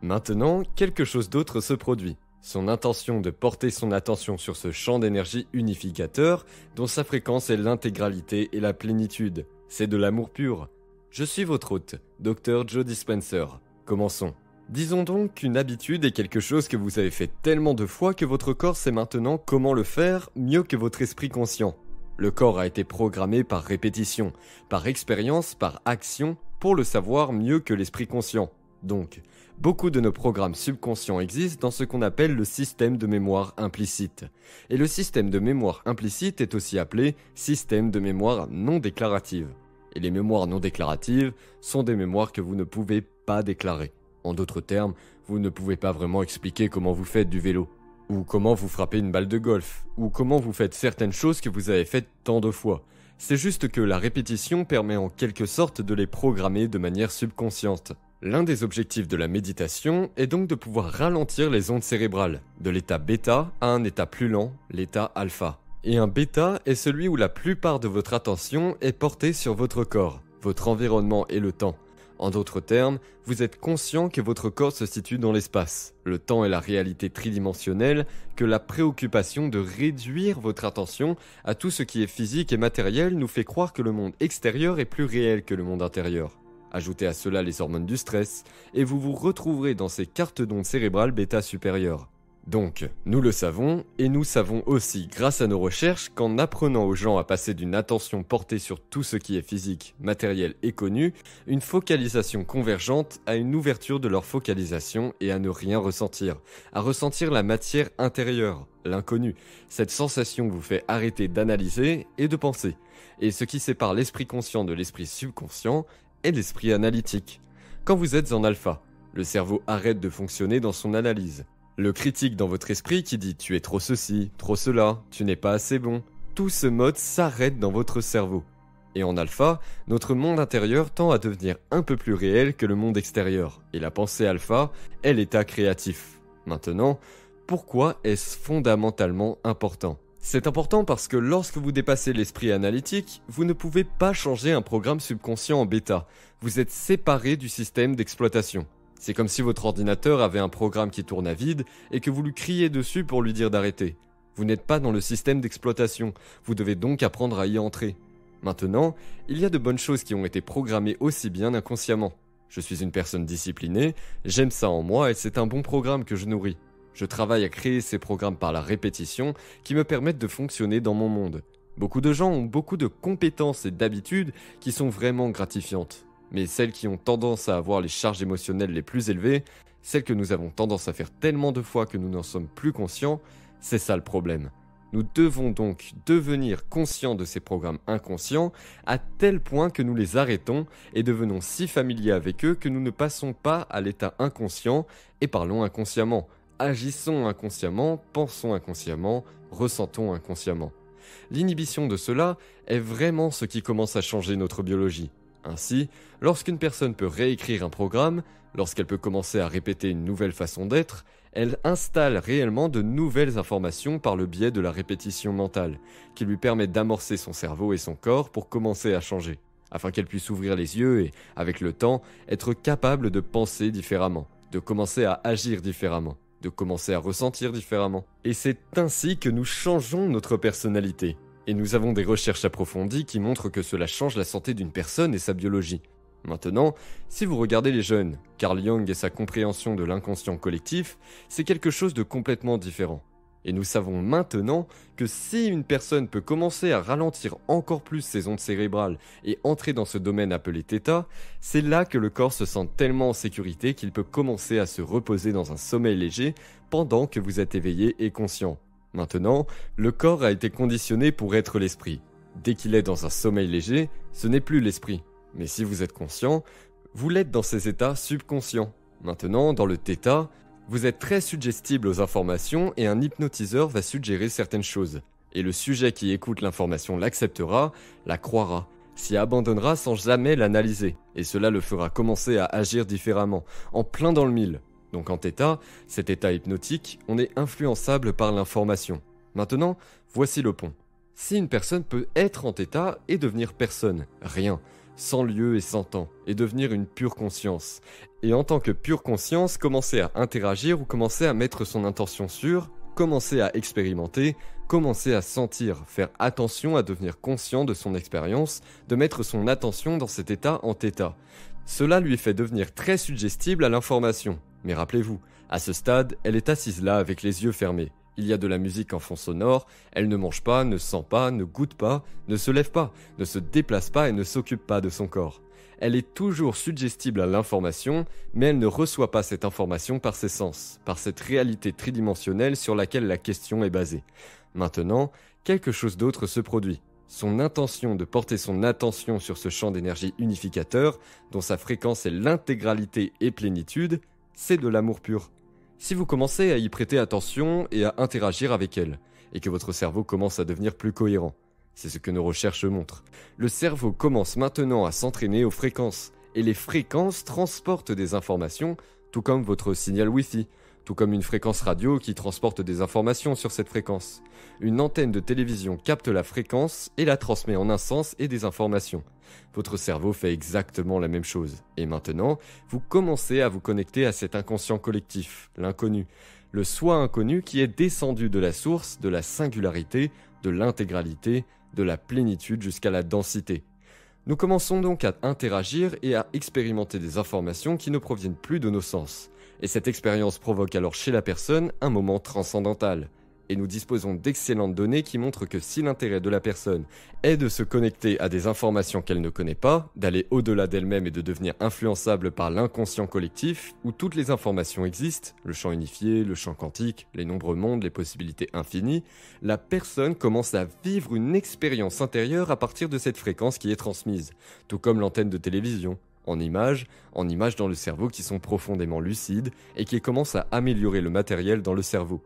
Maintenant, quelque chose d'autre se produit. Son intention de porter son attention sur ce champ d'énergie unificateur dont sa fréquence est l'intégralité et la plénitude. C'est de l'amour pur. Je suis votre hôte, Dr. Joe Dispenser. Commençons. Disons donc qu'une habitude est quelque chose que vous avez fait tellement de fois que votre corps sait maintenant comment le faire mieux que votre esprit conscient. Le corps a été programmé par répétition, par expérience, par action, pour le savoir mieux que l'esprit conscient. Donc, beaucoup de nos programmes subconscients existent dans ce qu'on appelle le système de mémoire implicite. Et le système de mémoire implicite est aussi appelé système de mémoire non déclarative. Et les mémoires non déclaratives sont des mémoires que vous ne pouvez pas déclarer. En d'autres termes, vous ne pouvez pas vraiment expliquer comment vous faites du vélo, ou comment vous frappez une balle de golf, ou comment vous faites certaines choses que vous avez faites tant de fois. C'est juste que la répétition permet en quelque sorte de les programmer de manière subconsciente. L'un des objectifs de la méditation est donc de pouvoir ralentir les ondes cérébrales, de l'état bêta à un état plus lent, l'état alpha. Et un bêta est celui où la plupart de votre attention est portée sur votre corps, votre environnement et le temps. En d'autres termes, vous êtes conscient que votre corps se situe dans l'espace. Le temps est la réalité tridimensionnelle, que la préoccupation de réduire votre attention à tout ce qui est physique et matériel nous fait croire que le monde extérieur est plus réel que le monde intérieur. Ajoutez à cela les hormones du stress, et vous vous retrouverez dans ces cartes d'ondes cérébrales bêta supérieures. Donc, nous le savons, et nous savons aussi grâce à nos recherches qu'en apprenant aux gens à passer d'une attention portée sur tout ce qui est physique, matériel et connu, une focalisation convergente à une ouverture de leur focalisation et à ne rien ressentir, à ressentir la matière intérieure, l'inconnu. Cette sensation vous fait arrêter d'analyser et de penser. Et ce qui sépare l'esprit conscient de l'esprit subconscient est l'esprit analytique. Quand vous êtes en alpha, le cerveau arrête de fonctionner dans son analyse. Le critique dans votre esprit qui dit « tu es trop ceci, trop cela, tu n'es pas assez bon », tout ce mode s'arrête dans votre cerveau. Et en alpha, notre monde intérieur tend à devenir un peu plus réel que le monde extérieur. Et la pensée alpha est l'état créatif. Maintenant, pourquoi est-ce fondamentalement important ? C'est important parce que lorsque vous dépassez l'esprit analytique, vous ne pouvez pas changer un programme subconscient en bêta. Vous êtes séparé du système d'exploitation. C'est comme si votre ordinateur avait un programme qui tourne à vide et que vous lui criez dessus pour lui dire d'arrêter. Vous n'êtes pas dans le système d'exploitation, vous devez donc apprendre à y entrer. Maintenant, il y a de bonnes choses qui ont été programmées aussi bien inconsciemment. Je suis une personne disciplinée, j'aime ça en moi et c'est un bon programme que je nourris. Je travaille à créer ces programmes par la répétition qui me permettent de fonctionner dans mon monde. Beaucoup de gens ont beaucoup de compétences et d'habitudes qui sont vraiment gratifiantes. Mais celles qui ont tendance à avoir les charges émotionnelles les plus élevées, celles que nous avons tendance à faire tellement de fois que nous n'en sommes plus conscients, c'est ça le problème. Nous devons donc devenir conscients de ces programmes inconscients à tel point que nous les arrêtons et devenons si familiers avec eux que nous ne passons pas à l'état inconscient et parlons inconsciemment, agissons inconsciemment, pensons inconsciemment, ressentons inconsciemment. L'inhibition de cela est vraiment ce qui commence à changer notre biologie. Ainsi, lorsqu'une personne peut réécrire un programme, lorsqu'elle peut commencer à répéter une nouvelle façon d'être, elle installe réellement de nouvelles informations par le biais de la répétition mentale, qui lui permet d'amorcer son cerveau et son corps pour commencer à changer, afin qu'elle puisse ouvrir les yeux et, avec le temps, être capable de penser différemment, de commencer à agir différemment, de commencer à ressentir différemment. Et c'est ainsi que nous changeons notre personnalité. Et nous avons des recherches approfondies qui montrent que cela change la santé d'une personne et sa biologie. Maintenant, si vous regardez les jeunes, Carl Jung et sa compréhension de l'inconscient collectif, c'est quelque chose de complètement différent. Et nous savons maintenant que si une personne peut commencer à ralentir encore plus ses ondes cérébrales et entrer dans ce domaine appelé θ, c'est là que le corps se sent tellement en sécurité qu'il peut commencer à se reposer dans un sommeil léger pendant que vous êtes éveillé et conscient. Maintenant, le corps a été conditionné pour être l'esprit. Dès qu'il est dans un sommeil léger, ce n'est plus l'esprit. Mais si vous êtes conscient, vous l'êtes dans ces états subconscients. Maintenant, dans le θ, vous êtes très suggestible aux informations et un hypnotiseur va suggérer certaines choses. Et le sujet qui écoute l'information l'acceptera, la croira, s'y abandonnera sans jamais l'analyser. Et cela le fera commencer à agir différemment, en plein dans le mille. Donc en θ, cet état hypnotique, on est influençable par l'information. Maintenant, voici le pont. Si une personne peut être en θ et devenir personne, rien. sans lieu et sans temps, et devenir une pure conscience. Et en tant que pure conscience, commencer à interagir ou commencer à mettre son intention sur, commencer à expérimenter, commencer à sentir, faire attention à devenir conscient de son expérience, de mettre son attention dans cet état en θ. Cela lui fait devenir très suggestible à l'information. Mais rappelez-vous, à ce stade, elle est assise là avec les yeux fermés. Il y a de la musique en fond sonore, elle ne mange pas, ne sent pas, ne goûte pas, ne se lève pas, ne se déplace pas et ne s'occupe pas de son corps. Elle est toujours suggestible à l'information, mais elle ne reçoit pas cette information par ses sens, par cette réalité tridimensionnelle sur laquelle la question est basée. Maintenant, quelque chose d'autre se produit. Son intention de porter son attention sur ce champ d'énergie unificateur, dont sa fréquence est l'intégralité et plénitude, c'est de l'amour pur. Si vous commencez à y prêter attention et à interagir avec elle, et que votre cerveau commence à devenir plus cohérent, c'est ce que nos recherches montrent. Le cerveau commence maintenant à s'entraîner aux fréquences, et les fréquences transportent des informations, tout comme votre signal Wi-Fi, tout comme une fréquence radio qui transporte des informations sur cette fréquence. Une antenne de télévision capte la fréquence et la transmet en un sens et des informations. Votre cerveau fait exactement la même chose. Et maintenant, vous commencez à vous connecter à cet inconscient collectif, l'inconnu. Le soi inconnu qui est descendu de la source, de la singularité, de l'intégralité, de la plénitude jusqu'à la densité. Nous commençons donc à interagir et à expérimenter des informations qui ne proviennent plus de nos sens. Et cette expérience provoque alors chez la personne un moment transcendantal. Et nous disposons d'excellentes données qui montrent que si l'intérêt de la personne est de se connecter à des informations qu'elle ne connaît pas, d'aller au-delà d'elle-même et de devenir influençable par l'inconscient collectif, où toutes les informations existent, le champ unifié, le champ quantique, les nombreux mondes, les possibilités infinies, la personne commence à vivre une expérience intérieure à partir de cette fréquence qui est transmise, tout comme l'antenne de télévision. En images dans le cerveau qui sont profondément lucides et qui commencent à améliorer le matériel dans le cerveau.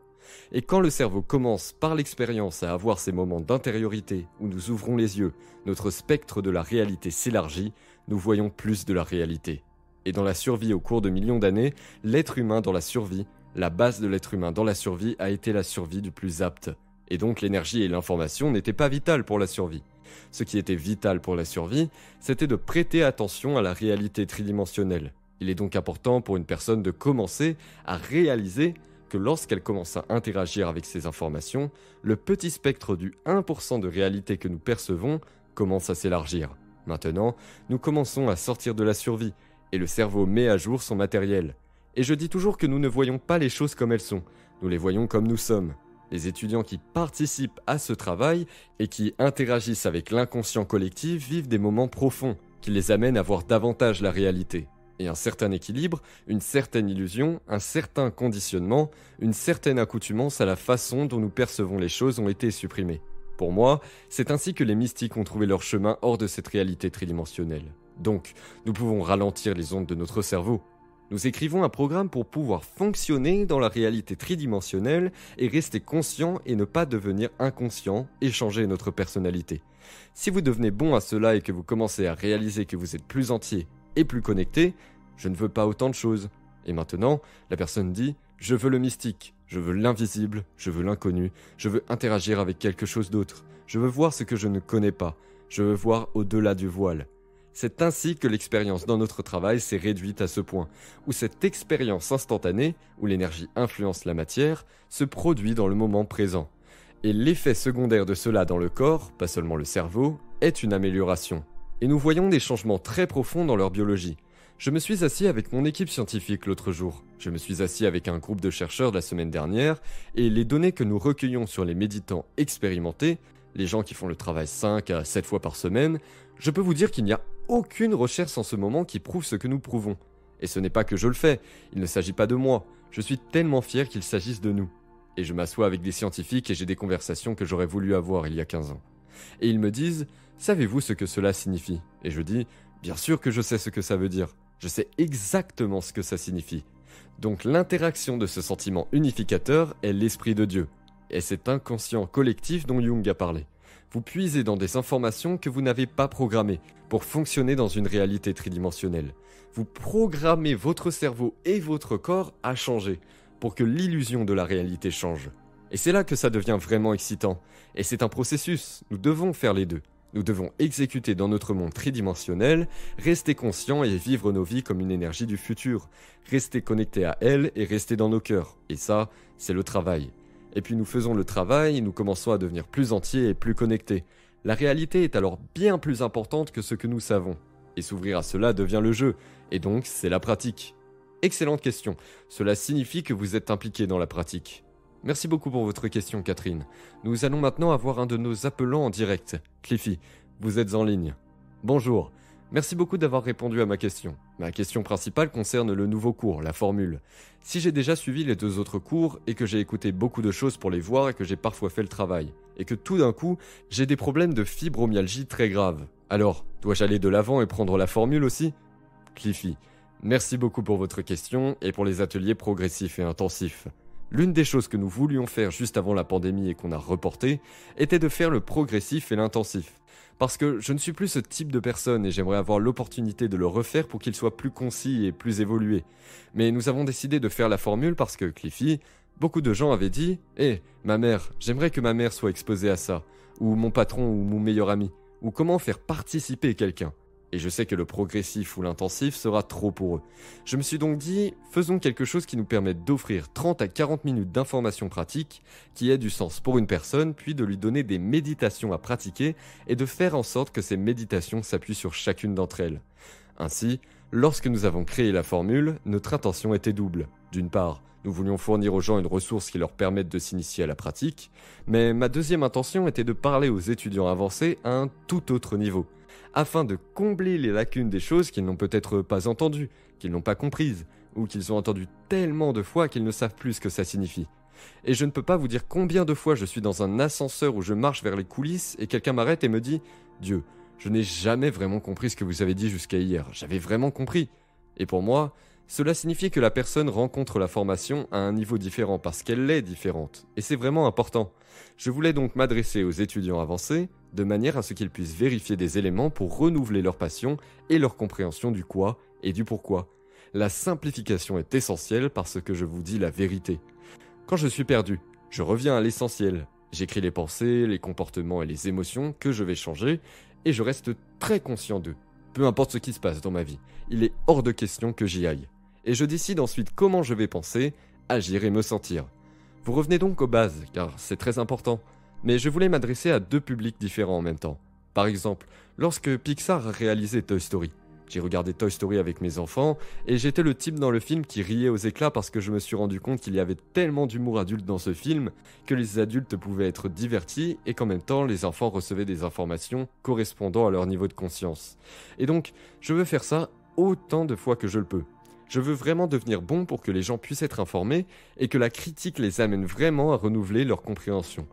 Et quand le cerveau commence par l'expérience à avoir ces moments d'intériorité où nous ouvrons les yeux, notre spectre de la réalité s'élargit, nous voyons plus de la réalité. Et dans la survie au cours de millions d'années, l'être humain dans la survie, la base de l'être humain dans la survie a été la survie du plus apte. Et donc l'énergie et l'information n'étaient pas vitales pour la survie. Ce qui était vital pour la survie, c'était de prêter attention à la réalité tridimensionnelle. Il est donc important pour une personne de commencer à réaliser que lorsqu'elle commence à interagir avec ces informations, le petit spectre du 1% de réalité que nous percevons commence à s'élargir. Maintenant, nous commençons à sortir de la survie, et le cerveau met à jour son matériel. Et je dis toujours que nous ne voyons pas les choses comme elles sont, nous les voyons comme nous sommes. Les étudiants qui participent à ce travail et qui interagissent avec l'inconscient collectif vivent des moments profonds qui les amènent à voir davantage la réalité. Et un certain équilibre, une certaine illusion, un certain conditionnement, une certaine accoutumance à la façon dont nous percevons les choses ont été supprimés. Pour moi, c'est ainsi que les mystiques ont trouvé leur chemin hors de cette réalité tridimensionnelle. Donc, nous pouvons ralentir les ondes de notre cerveau. Nous écrivons un programme pour pouvoir fonctionner dans la réalité tridimensionnelle et rester conscient et ne pas devenir inconscient et changer notre personnalité. Si vous devenez bon à cela et que vous commencez à réaliser que vous êtes plus entier et plus connecté, je ne veux pas autant de choses. Et maintenant, la personne dit « je veux le mystique, je veux l'invisible, je veux l'inconnu, je veux interagir avec quelque chose d'autre, je veux voir ce que je ne connais pas, je veux voir au-delà du voile ». C'est ainsi que l'expérience dans notre travail s'est réduite à ce point, où cette expérience instantanée, où l'énergie influence la matière, se produit dans le moment présent. Et l'effet secondaire de cela dans le corps, pas seulement le cerveau, est une amélioration. Et nous voyons des changements très profonds dans leur biologie. Je me suis assis avec mon équipe scientifique l'autre jour. Je me suis assis avec un groupe de chercheurs la semaine dernière, et les données que nous recueillons sur les méditants expérimentés, les gens qui font le travail 5 à 7 fois par semaine, je peux vous dire qu'il n'y a aucune recherche en ce moment qui prouve ce que nous prouvons. Et ce n'est pas que je le fais, il ne s'agit pas de moi, je suis tellement fier qu'il s'agisse de nous. Et je m'assois avec des scientifiques et j'ai des conversations que j'aurais voulu avoir il y a 15 ans. Et ils me disent « Savez-vous ce que cela signifie ?» Et je dis « Bien sûr que je sais ce que ça veut dire, je sais exactement ce que ça signifie. » Donc l'interaction de ce sentiment unificateur est l'esprit de Dieu. Et cet inconscient collectif dont Jung a parlé. Vous puisez dans des informations que vous n'avez pas programmées pour fonctionner dans une réalité tridimensionnelle. Vous programmez votre cerveau et votre corps à changer pour que l'illusion de la réalité change. Et c'est là que ça devient vraiment excitant. Et c'est un processus, nous devons faire les deux. Nous devons exécuter dans notre monde tridimensionnel, rester conscients et vivre nos vies comme une énergie du futur, rester connectés à elle et rester dans nos cœurs. Et ça, c'est le travail. Et puis nous faisons le travail et nous commençons à devenir plus entiers et plus connectés. La réalité est alors bien plus importante que ce que nous savons. Et s'ouvrir à cela devient le jeu, et donc c'est la pratique. Excellente question. Cela signifie que vous êtes impliqué dans la pratique. Merci beaucoup pour votre question, Catherine. Nous allons maintenant avoir un de nos appelants en direct. Cliffy, vous êtes en ligne. Bonjour. Merci beaucoup d'avoir répondu à ma question. Ma question principale concerne le nouveau cours, la formule. Si j'ai déjà suivi les 2 autres cours et que j'ai écouté beaucoup de choses pour les voir et que j'ai parfois fait le travail, et que tout d'un coup, j'ai des problèmes de fibromyalgie très graves, alors, dois-je aller de l'avant et prendre la formule aussi? Cliffy, merci beaucoup pour votre question et pour les ateliers progressifs et intensifs. L'une des choses que nous voulions faire juste avant la pandémie et qu'on a reporté était de faire le progressif et l'intensif. Parce que je ne suis plus ce type de personne et j'aimerais avoir l'opportunité de le refaire pour qu'il soit plus concis et plus évolué. Mais nous avons décidé de faire la formule parce que, Cliffy, beaucoup de gens avaient dit « ma mère, j'aimerais que ma mère soit exposée à ça » ou « mon patron ou mon meilleur ami » ou « comment faire participer quelqu'un ». Et je sais que le progressif ou l'intensif sera trop pour eux. Je me suis donc dit, faisons quelque chose qui nous permette d'offrir 30 à 40 minutes d'informations pratiques qui aient du sens pour une personne, puis de lui donner des méditations à pratiquer et de faire en sorte que ces méditations s'appuient sur chacune d'entre elles. Ainsi, lorsque nous avons créé la formule, notre intention était double. D'une part, nous voulions fournir aux gens une ressource qui leur permette de s'initier à la pratique, mais ma deuxième intention était de parler aux étudiants avancés à un tout autre niveau, afin de combler les lacunes des choses qu'ils n'ont peut-être pas entendues, qu'ils n'ont pas comprises, ou qu'ils ont entendues tellement de fois qu'ils ne savent plus ce que ça signifie. Et je ne peux pas vous dire combien de fois je suis dans un ascenseur où je marche vers les coulisses et quelqu'un m'arrête et me dit « Dieu, je n'ai jamais vraiment compris ce que vous avez dit jusqu'à hier, j'avais vraiment compris ». Et pour moi, cela signifie que la personne rencontre la formation à un niveau différent parce qu'elle est différente. Et c'est vraiment important. Je voulais donc m'adresser aux étudiants avancés de manière à ce qu'ils puissent vérifier des éléments pour renouveler leur passion et leur compréhension du quoi et du pourquoi. La simplification est essentielle parce que je vous dis la vérité. Quand je suis perdu, je reviens à l'essentiel. J'écris les pensées, les comportements et les émotions que je vais changer et je reste très conscient d'eux. Peu importe ce qui se passe dans ma vie, il est hors de question que j'y aille. Et je décide ensuite comment je vais penser, agir et me sentir. Vous revenez donc aux bases, car c'est très important. Mais je voulais m'adresser à 2 publics différents en même temps. Par exemple, lorsque Pixar a réalisé Toy Story, j'ai regardé Toy Story avec mes enfants, et j'étais le type dans le film qui riait aux éclats parce que je me suis rendu compte qu'il y avait tellement d'humour adulte dans ce film, que les adultes pouvaient être divertis, et qu'en même temps les enfants recevaient des informations correspondant à leur niveau de conscience. Et donc, je veux faire ça autant de fois que je le peux. Je veux vraiment devenir bon pour que les gens puissent être informés et que la critique les amène vraiment à renouveler leur compréhension.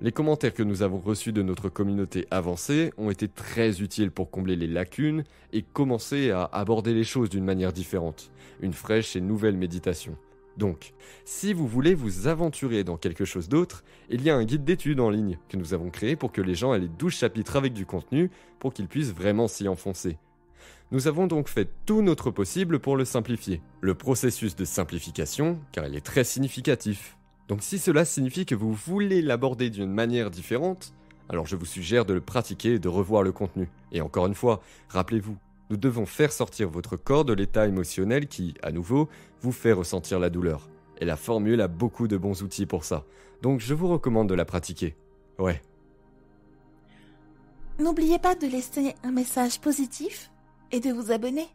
Les commentaires que nous avons reçus de notre communauté avancée ont été très utiles pour combler les lacunes et commencer à aborder les choses d'une manière différente, une fraîche et nouvelle méditation. Donc, si vous voulez vous aventurer dans quelque chose d'autre, il y a un guide d'études en ligne que nous avons créé pour que les gens aient les 12 chapitres avec du contenu pour qu'ils puissent vraiment s'y enfoncer. Nous avons donc fait tout notre possible pour le simplifier. Le processus de simplification, car il est très significatif. Donc si cela signifie que vous voulez l'aborder d'une manière différente, alors je vous suggère de le pratiquer et de revoir le contenu. Et encore une fois, rappelez-vous, nous devons faire sortir votre corps de l'état émotionnel qui, à nouveau, vous fait ressentir la douleur. Et la formule a beaucoup de bons outils pour ça. Donc je vous recommande de la pratiquer. Ouais. N'oubliez pas de laisser un message positif et de vous abonner.